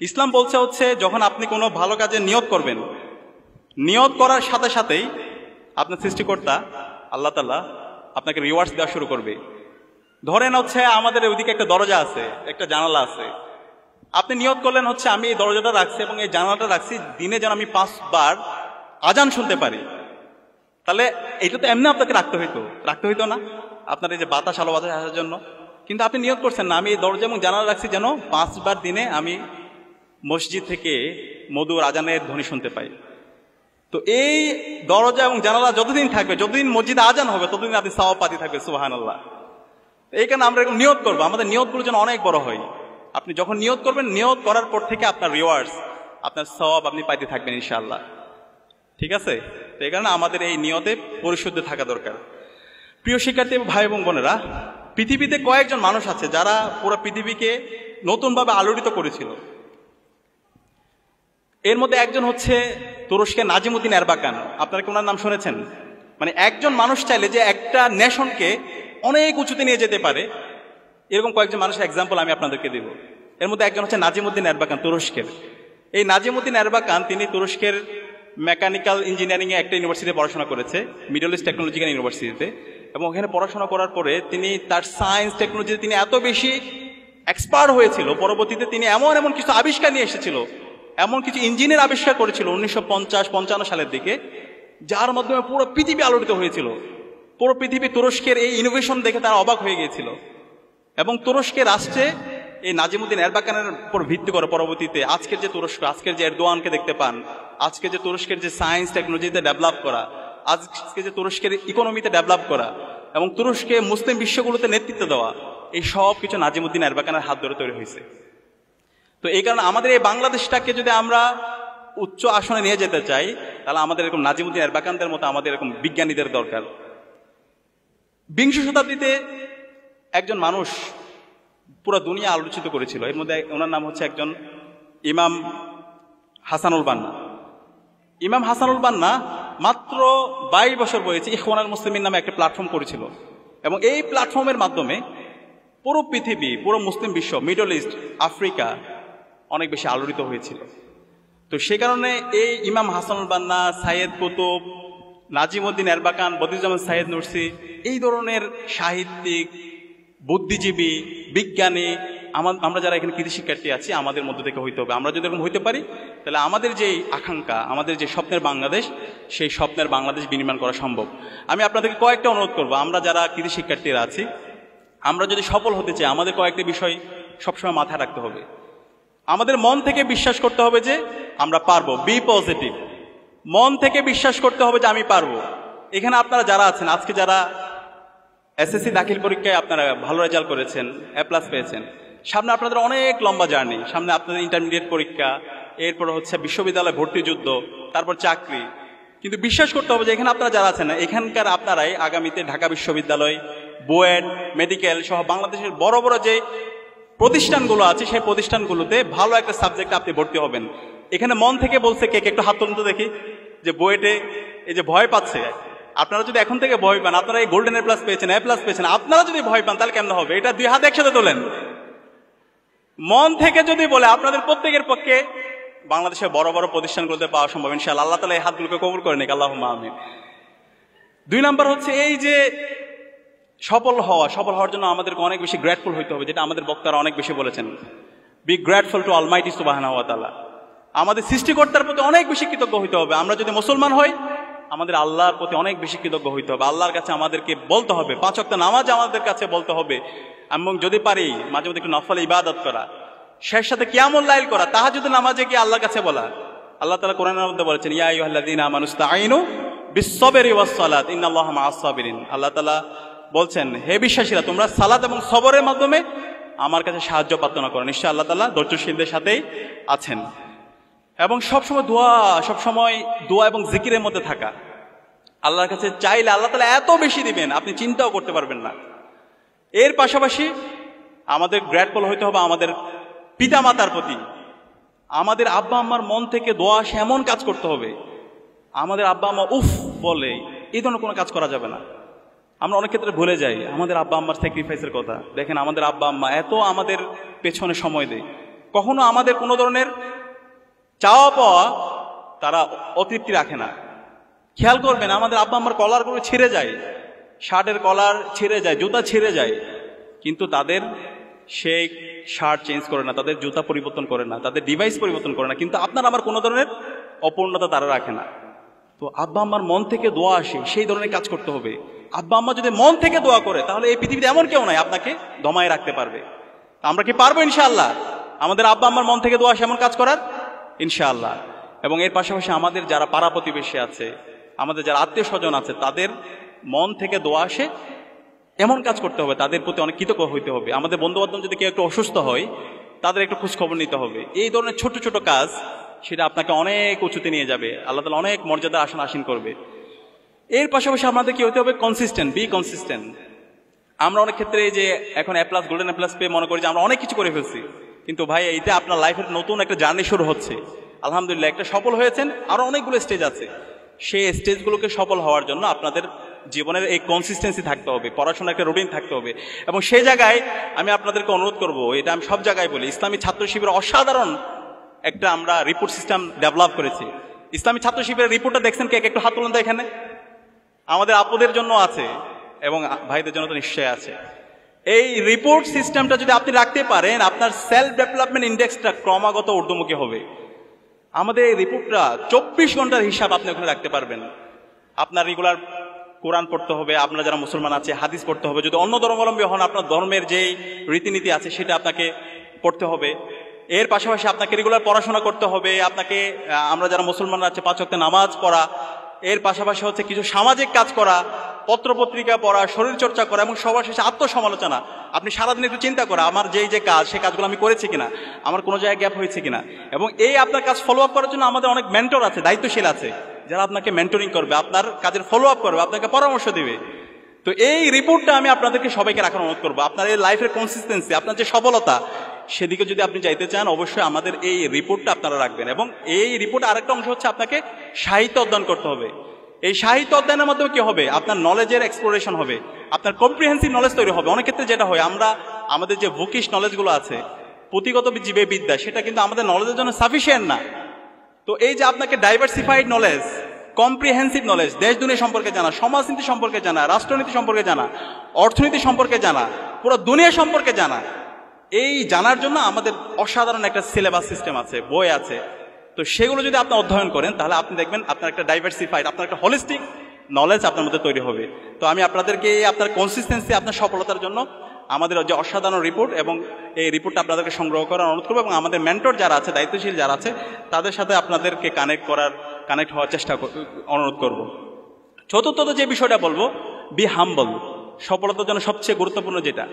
ইসলাম বলছে হচ্ছে যখন আপনি কোনো ভালো কাজে নিয়ত করবেন, নিয়ত করার সাথে সাথেই আপনার সৃষ্টিকর্তা আল্লাহ তাআলা আপনাকে রিওয়ার্ডস দেওয়া শুরু করবে। ধরেন হচ্ছে আমাদের ওইদিকে একটা দরজা আছে, একটা জানালা আছে, আপনি নিয়ত করলেন হচ্ছে আমি এই দরজাটা রাখছি এবং এই জানালাটা রাখছি দিনে যেন আমি 5 বার আজান শুনতে পারি। তাহলে এটা তো এমনি আপনাকে রাখতে হইতো না আপনার এই যে বাতাস, আলো বাতাস আসার জন্য। কিন্তু আপনি নিয়ত করছেন না আমি এই দরজা এবং জানালা রাখছি যেন 5 বার দিনে আমি মসজিদ থেকে মধুর আজানের ধ্বনি শুনতে পাই। তো এই দরজা এবং জানালা যতদিন থাকবে, যতদিন মসজিদে আজান হবে, ততদিন আপনি সওয়াব পাতি থাকবে। সুবহানাল্লাহ। এই কারণে আমরা এরকম নিয়ত করবো, আমাদের নিয়তগুলো যেন অনেক বড় হয়। আপনি যখন নিয়ত করবেন, নিয়ত করার পর থেকে আপনার রিওয়ার্ডস, আপনার সওয়াব আপনি পাইতে থাকবেন ইনশাআল্লাহ। ঠিক আছে? তো এই কারণে আমাদের এই নিয়তে পরিশুদ্ধ থাকা দরকার। প্রিয় শিক্ষার্থী ভাই এবং বোনেরা, পৃথিবীতে কয়েকজন মানুষ আছে যারা পুরো পৃথিবীকে নতুনভাবে আলোড়িত করেছিল। এর মধ্যে একজন হচ্ছে তুরস্কের নাজিমুদ্দিন এরবাকান। আপনারা কি ওনার নাম শুনেছেন? মানে একজন মানুষ চাইলে যে একটা নেশনকে অনেক উঁচুতে নিয়ে যেতে পারে, এরকম কয়েকজন মানুষের এক্সাম্পল আমি আপনাদেরকে দেব। এর মধ্যে একজন হচ্ছে নাজিমুদ্দিন এরবাকান, তুরস্কের। এই নাজিমুদ্দিন এরবাকান তিনি তুরস্কের মেকানিক্যাল ইঞ্জিনিয়ারিং এ একটা ইউনিভার্সিটিতে পড়াশোনা করেছে, মিডল ইস্ট টেকনোলজিক্যাল ইউনিভার্সিটিতে। এবং ওখানে পড়াশোনা করার পরে তিনি তার সায়েন্স টেকনোলজিতে তিনি এত বেশি এক্সপার্ট হয়েছিল, পরবর্তীতে তিনি এমন কিছু আবিষ্কার নিয়ে এসেছিল, এমন কিছু ইঞ্জিনের আবিষ্কার করেছিল 1950-55 সালের দিকে, যার মাধ্যমে পুরো পৃথিবী আলোড়িত হয়েছিল। পুরো পৃথিবী তুরস্কের এই ইনোভেশন দেখে তারা অবাক হয়ে গিয়েছিল। এবং তুরস্কের রাষ্ট্রে এই নাজিমুদ্দিন এরবাকানের উপর ভিত্তি করে পরবর্তীতে আজকের যে তুরস্ক, আজকের যে এরদোয়ানকে দেখতে পান, আজকে যে তুরস্কের যে সায়েন্স টেকনোলজিতে ডেভেলপ করা, আজকে যে তুরস্কের ইকোনমিতে ডেভেলপ করা এবং তুরস্কে মুসলিম বিশ্বগুলোতে নেতৃত্ব দেওয়া, এই সব কিছু নাজিমুদ্দিন এরবাকানের হাত ধরে তৈরি হয়েছে। তো এই কারণে আমাদের এই বাংলাদেশটাকে যদি আমরা উচ্চ আসনে নিয়ে যেতে চাই, তাহলে আমাদের এরকম নাজিমুদ্দিন এরবাকানদের মতো আমাদের এরকম বিজ্ঞানীদের দরকার। বিংশ শতাব্দীতে একজন মানুষ পুরো দুনিয়া আলোচিত করেছিল, এর মধ্যে ওনার নাম হচ্ছে একজন ইমাম হাসানুল বান্না। ইমাম হাসানুল বান্না মাত্র 22 বছর বয়সে ইখওয়ানুল মুসলিমিন নামে একটা প্ল্যাটফর্ম করেছিল এবং এই প্ল্যাটফর্মের মাধ্যমে পুরো পৃথিবী, পুরো মুসলিম বিশ্ব, মিডল ইস্ট, আফ্রিকা অনেক বেশি আলোড়িত হয়েছিল। তো সে কারণে এই ইমাম হাসানুল বান্না, সাইয়েদ কুতুব, নাজিমুদ্দিন এরবাকান, বদিউজ্জামান সাইয়েদ নুরসি, এই ধরনের সাহিত্যিক, বুদ্ধিজীবী, বিজ্ঞানী আমরা যারা এখানে কৃতি শিক্ষার্থী আছি, আমাদের মধ্য থেকে হইতে হবে। আমরা যদি এরকম হইতে পারি, তাহলে আমাদের যে আকাঙ্ক্ষা, আমাদের যে স্বপ্নের বাংলাদেশ, সেই স্বপ্নের বাংলাদেশ বিনির্মাণ করা সম্ভব। আমি আপনাদেরকে কয়েকটা অনুরোধ করবো, আমরা যারা কৃতি শিক্ষার্থীরা আছি, আমরা যদি সফল হতে চাই, আমাদের কয়েকটা বিষয় সবসময় মাথায় রাখতে হবে। আমাদের মন থেকে বিশ্বাস করতে হবে যে আমরা পারবো, বি পজিটিভ। মন থেকে বিশ্বাস করতে হবে যে আমি পারবো। এখানে আপনারা যারা আছেন, আজকে যারা এসএসসি দাখিল পরীক্ষায় আপনারা ভালো রেজাল্ট করেছেন, A+ পেয়েছেন, সামনে আপনাদের অনেক লম্বা জার্নি, সামনে আপনাদের ইন্টারমিডিয়েট পরীক্ষা, এরপর হচ্ছে বিশ্ববিদ্যালয় ভর্তি যুদ্ধ, তারপর চাকরি। কিন্তু বিশ্বাস করতে হবে যে এখানে আপনারা যারা আছেন, এখানকার আপনারাই আগামীতে ঢাকা বিশ্ববিদ্যালয়, বুয়েট, মেডিকেল সহ বাংলাদেশের বড় বড় যে প্রতিষ্ঠানগুলো আছে, সেই প্রতিষ্ঠানগুলোতে ভালো একটা সাবজেক্টে আপনি ভর্তি হবেন। এখানে মন থেকে বলছে কে একটু হাত তুলুন তো দেখি, যে বুয়েটে এই যে ভয় পাচ্ছে, আপনারা যদি এখন থেকে ভয় পান, আপনারা এই গোল্ডেন A+ পেয়েছেন, A+ পেয়েছেন, আপনারা যদি ভয় পান তাহলে কেমন হবে? এটা 2 হাত একসাথে তোলেন। মন থেকে যদি বলে আপনাদের প্রত্যেকের পক্ষে বাংলাদেশের বড় বড় প্রতিষ্ঠানগুলোতে পাওয়া সম্ভব ইনশাআল্লাহ। আল্লাহ তাআলা এই হাতগুলোকে কবুল করে নিক, আল্লাহুম্মা আমিন। 2 নাম্বার হচ্ছে এই যে সফল হওয়ার জন্য আমাদেরকে অনেক বেশি গ্রেটফুল হইতে হবে, যেটা আমাদের বক্তারা অনেক বেশি বলেছেন। বি গ্রেটফুল টু অলমাইটি সুবহানাহু ওয়া তাআলা। আমাদের সৃষ্টিকর্তার প্রতি অনেক বেশি কৃতজ্ঞ হইতে হবে। আমরা যদি মুসলমান হই, আমাদের আল্লাহর প্রতি অনেক বেশি কৃতজ্ঞ হইতে হবে। আল্লাহর কাছে আমাদেরকে বলতে হবে, 5 ওয়াক্ত নামাজ আমাদের কাছে বলতে হবে, এবং যদি পারি মাঝে মধ্যে একটু নফল ইবাদত করা, শেষ সাথে কিয়ামুল লাইল করা, তাহাজ্জুদের নামাজে গিয়ে আল্লাহর কাছে বলা। আল্লাহ তাআলা কোরআনের মধ্যে বলেছেন, ইয়া আইয়ুহাল্লাযীনা আমানু ইসতাঈনু বিস-সাবরি ওয়াস-সালাত ইন্নাল্লাহা মা'আস-সাবিরিন। আল্লাহ তাআলা বলছেন, হে বিশ্বাসীরা, তোমরা সালাত এবং সবরের মাধ্যমে আমার কাছে সাহায্য প্রার্থনা করো, নিশ্চয়ই আল্লাহ তাআলা ধৈর্যশীলদের সাথেই আছেন। এবং সবসময় দোয়া এবং জিকিরের মধ্যে থাকা। আল্লাহর কাছে চাইলে আল্লাহ তাআলা এত বেশি দিবেন, আপনি চিন্তাও করতে পারবেন না। এর পাশাপাশি আমাদের গ্রেটফুল হইতে হবে আমাদের পিতা মাতার প্রতি। আমাদের আব্বা আম্মার মন থেকে দোয়া আসে এমন কাজ করতে হবে। আমাদের আব্বা আম্মা উফ বলে, এই ধরনের কোনো কাজ করা যাবে না। আমরা অনেক ক্ষেত্রে ভুলে যাই আমাদের আব্বা আম্মার স্যাক্রিফাইসের কথা। দেখেন, আমাদের আব্বা আম্মা এত আমাদের পেছনে সময় দেয়, কখনো আমাদের কোনো ধরনের চাওয়া পাওয়া তারা অতৃপ্তি রাখে না। খেয়াল করবেন, আমাদের আব্বা আমার কলারগুলো ছিঁড়ে যায়, শার্টের কলার ছিঁড়ে যায়, জুতা ছিঁড়ে যায়, কিন্তু তাদের সেই শার্ট চেঞ্জ করে না, তাদের জুতা পরিবর্তন করে না, তাদের ডিভাইস পরিবর্তন করে না। কিন্তু আপনার আমার কোনো ধরনের অপূর্ণতা তারা রাখে না। তো আব্বা আম্মার মন থেকে দোয়া আসে, সেই ধরনের কাজ করতে হবে। আব্বা আম্মা যদি মন থেকে দোয়া করে, তাহলে এই পৃথিবীতে এমন কেউ নাই আপনাকে দমায় রাখতে পারবে। আমরা কি পারবো ইনশাআল্লাহ আমাদের আব্বা আম্মার মন থেকে দোয়া আসে এমন কাজ করার? ইনশাআল্লাহ। এবং এর পাশাপাশি আমাদের যারা পাড়া প্রতিবেশী আছে, আমাদের যারা আত্মীয় স্বজন আছে, তাদের মন থেকে দোয়া আসে এমন কাজ করতে হবে, তাদের প্রতি অনেক কৃতজ্ঞ হইতে হবে। আমাদের বন্ধু বান্ধব যদি কেউ একটু অসুস্থ হয়, তাদের একটু খোঁজখবর নিতে হবে। এই ধরনের ছোট ছোট কাজ, সেটা আপনাকে অনেক উঁচুতে নিয়ে যাবে, আল্লাহ তাআলা অনেক মর্যাদা আসীন করবে। এর পাশাপাশি আমাদের কি হতে হবে? Consistent, B consistent. আমরা অনেক ক্ষেত্রে এই যে এখন A+, গোল্ডেন A+ পেয়ে মনে করি যে আমরা অনেক কিছু করে ফেলছি, কিন্তু ভাই এইটা আপনার লাইফের নতুন একটা জার্নি শুরু হচ্ছে। আলহামদুলিল্লাহ একটা সফল হয়েছেন, আরো অনেকগুলো স্টেজ আছে। সেই স্টেজগুলোকে সফল হওয়ার জন্য আপনাদের জীবনের এই কনসিস্টেন্সি থাকতে হবে, পড়াশোনার একটা রুটিন থাকতে হবে। এবং সেই জায়গায় আমি আপনাদেরকে অনুরোধ করব, এটা আমি সব জায়গায় বলি, ইসলামী ছাত্র শিবির অসাধারণ একটা আমরা রিপোর্ট সিস্টেম ডেভেলপ করেছি। ইসলামী ছাত্র শিবিরের রিপোর্টটা দেখছেন কে? একটু হাত তুলুন তো এখানে। আমাদের আপুদের জন্য আছে এবং ভাইদের জন্য তো নিশ্চয়ই আছে। এই রিপোর্ট সিস্টেমটা যদি আপনি রাখতে পারেন, আপনার সেলফ ডেভেলপমেন্ট ইন্ডেক্সটা ক্রমাগত ঊর্ধ্বমুখী হবে। আমাদের এই রিপোর্টটা 24 ঘন্টার হিসাব আপনি ওখানে রাখতে পারবেন। আপনার রেগুলার কোরআন পড়তে হবে, আপনারা যারা মুসলমান আছে হাদিস পড়তে হবে, যদি অন্য ধর্মাবলম্বী হন আপনার ধর্মের যেই রীতিনীতি আছে সেটা আপনাকে পড়তে হবে। এর পাশাপাশি আপনাকে রেগুলার পড়াশোনা করতে হবে, আপনাকে আমরা যারা মুসলমান আছে 5 ওয়াক্ত নামাজ পড়া, এর পাশাপাশি হচ্ছে কিছু সামাজিক কাজ করা, পত্রপত্রিকা পড়া, শরীরচর্চা করা, এবং সবার শেষে আত্মসমালোচনা। আপনি সারাদিন একটু চিন্তা করা, আমার যে কাজ, সেই কাজগুলো আমি করেছি কিনা, আমার কোনো জায়গায় গ্যাপ হয়েছে কিনা। এবং এই আপনার কাজ ফলো আপ করার জন্য আমাদের অনেক মেন্টর আছে, দায়িত্বশীল আছে, যারা আপনাকে মেন্টরিং করবে, আপনার কাজের ফলো আপ করবে, আপনাকে পরামর্শ দিবে। তো এই রিপোর্টটা আমি আপনাদেরকে সবাইকে রাখার অনুরোধ করবো। আপনার এই লাইফের কনসিস্টেন্সি, আপনার যে সফলতা, সেদিকে যদি আপনি যাইতে চান, অবশ্যই আমাদের এই রিপোর্টটা আপনারা রাখবেন। এবং এই রিপোর্ট আরেকটা অংশ হচ্ছে আপনাকে সাহিত্য অধ্যয়ন করতে হবে। এই সাহিত্য অধ্যয়নের মাধ্যমে কি হবে? আপনার নলেজের এক্সপ্লোরেশন হবে, আপনার কম্প্রিহেন্সিভ নলেজ তৈরি হবে। অনেক ক্ষেত্রে যেটা হয়, আমরা আমাদের যে বুকিশ নলেজগুলো আছে, পুঁথিগত জীবে বিদ্যা, সেটা কিন্তু আমাদের নলেজের জন্য সাফিসিয়েন্ট না। তো এই যে আপনাকে ডাইভার্সিফাইড নলেজ, কম্প্রিহেন্সিভ নলেজ, দেশ দুনিয়া সম্পর্কে জানা, সমাজনীতি সম্পর্কে জানা, রাষ্ট্রনীতি সম্পর্কে জানা, অর্থনীতি সম্পর্কে জানা, পুরো দুনিয়া সম্পর্কে জানা, এই জানার জন্য আমাদের অসাধারণ একটা সিলেবাস সিস্টেম আছে, বই আছে। তো সেগুলো যদি আপনি অধ্যয়ন করেন, তাহলে আপনি দেখবেন আপনার একটা ডাইভার্সিফাইড, আপনার একটা হলিস্টিক নলেজ আপনার মধ্যে তৈরি হবে। তো আমি আপনাদেরকে আপনার কনসিস্টেন্সি, আপনার সফলতার জন্য আমাদের যে অসাধারণ রিপোর্ট, এবং এই রিপোর্টটা আপনাদেরকে সংগ্রহ করার অনুরোধ করবো। এবং আমাদের মেন্টর যারা আছে, দায়িত্বশীল যারা আছে, তাদের সাথে আপনাদেরকে কানেক্ট হওয়ার চেষ্টা অনুরোধ করব। চতুর্থত যে বিষয়টা বলবো, বি হাম্বল। সফলতার জন্য সবচেয়ে গুরুত্বপূর্ণ যেটা,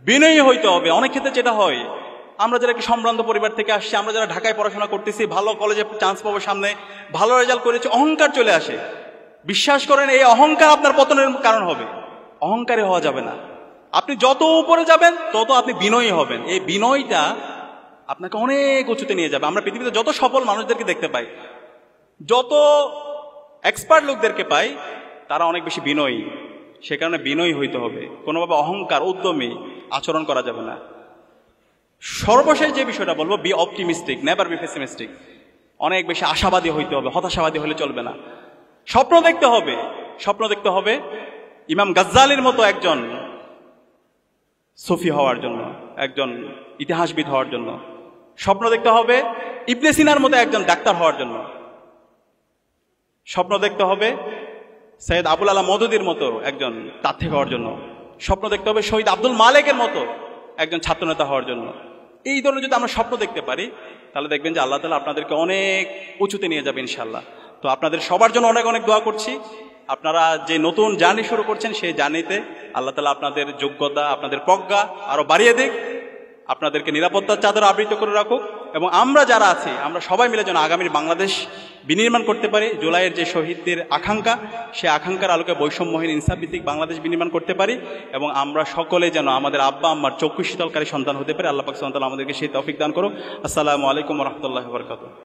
বিনয়ী হইতে হবে। অনেক ক্ষেত্রে যেটা হয়, আমরা যারা একটি সম্ভ্রান্ত পরিবার থেকে আসছি, আমরা যারা ঢাকায় পড়াশোনা করতেছি, ভালো কলেজে চান্স পাবো, সামনে ভালো রেজাল্ট করেছি, অহংকার চলে আসে। বিশ্বাস করেন, এই অহংকার আপনার পতনের কারণ হবে। অহংকারী হওয়া যাবে না। আপনি যত উপরে যাবেন, তত আপনি বিনয়ী হবেন। এই বিনয়টা আপনাকে অনেক উঁচুতে নিয়ে যাবে। আমরা পৃথিবীতে যত সফল মানুষদেরকে দেখতে পাই, যত এক্সপার্ট লোকদেরকে পাই, তারা অনেক বেশি বিনয়ী। সে কারণে বিনয়ী হইতে হবে, কোনোভাবে অহংকার, উদ্যমী আচরণ করা যাবে না। সর্বশেষ যে বিষয়টা বলবো, B optimistic, never be pessimistic. অনেক বেশি আশাবাদী হইতে হবে, হতাশাবাদী হলে চলবে না। স্বপ্ন দেখতে হবে, স্বপ্ন দেখতে হবে ইমাম গাজ্জালির মতো একজন সুফি হওয়ার জন্য, একজন ইতিহাসবিদ হওয়ার জন্য। স্বপ্ন দেখতে হবে ইবনে সিনার মতো একজন ডাক্তার হওয়ার জন্য। স্বপ্ন দেখতে হবে সৈয়দ আবুল আলা মওদুদির মতো একজন তাত্ত্বিক হওয়ার জন্য। স্বপ্ন দেখতে হবে শহীদ আব্দুল মালেকের মতো একজন ছাত্রনেতা হওয়ার জন্য। এই ধরনের যদি আমরা স্বপ্ন দেখতে পারি, তাহলে দেখবেন যে আল্লাহ তাআলা আপনাদেরকে অনেক উঁচুতে নিয়ে যাবে ইনশাআল্লাহ। তো আপনাদের সবার জন্য অনেক অনেক দোয়া করছি। আপনারা যে নতুন জার্নি শুরু করছেন, সেই জার্নিতে আল্লাহ তাআলা আপনাদের যোগ্যতা, আপনাদের প্রজ্ঞা আরো বাড়িয়ে দিক, আপনাদেরকে নিরাপত্তার চাদর আবৃত করে রাখুক। এবং আমরা যারা আছি, আমরা সবাই মিলে যেন আগামীর বাংলাদেশ বিনির্মাণ করতে পারি। জুলাইয়ের যে শহীদদের আকাঙ্ক্ষা, সেই আকাঙ্ক্ষার আলোকে বৈষম্যহীন ইনসাফভিত্তিক বাংলাদেশ বিনির্মাণ করতে পারি। এবং আমরা সকলে যেন আমাদের আব্বা আম্মার চক্ষু শীতলকারী সন্তান হতে পারি। আল্লাহ পাক সুবহানাহু ওয়া তাআলা আমাদেরকে সেই তৌফিক দান করুক। আসসালামু আলাইকুম ওয়া রাহমাতুল্লাহি ওয়া বারাকাতুহু।